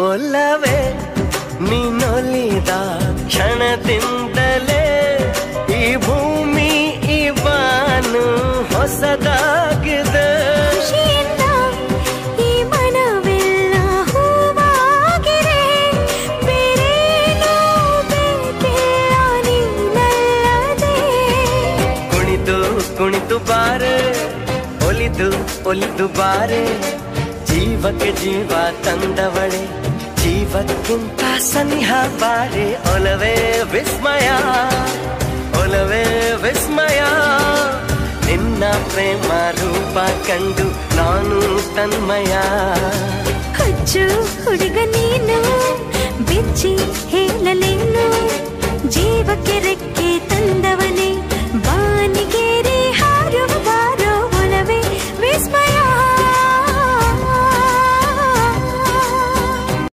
ಒಲವೇ ನೀನೊಲಿದ ಕ್ಷಣದಿಂದಲೇ ಈ ಭೂಮಿ ಈ ಬಾನು ಹೊಸದಾಗಿದೆ. ಈ ಮನವೆಲ್ಲ ಹೂವಾಗಿದೆ, ಬೇರೇನೂ ಬೇಕಿಲ್ಲ ನೀನಲ್ಲದೆ. ಕುಣಿದು ಕುಣಿದು ಬಾರೆ, ಒಲಿದು ಒಲಿದು ಬಾರೆ, ಜೀವಕ್ಕೆ ಜೀವ ತಂದವಳೆ, ಜೀವಕ್ಕಿಂತ ಸನಿಹ ಬಾರೆ. ಒಲವೇ ವಿಸ್ಮಯ, ಒಲವೇ ವಿಸ್ಮಯ, ನಿನ್ನ ಪ್ರೇಮ ರೂಪ ಕಂಡು ನಾನು ತನ್ಮಯ. ಹುಚ್ಚು ಹುಡುಗ ನೀನು, ಬಿಚ್ಚಿ ಹೇಳಲೇನು, ಜೀವಕ್ಕೆ ರೆಕ್ಕೆ ತಂದವನೇ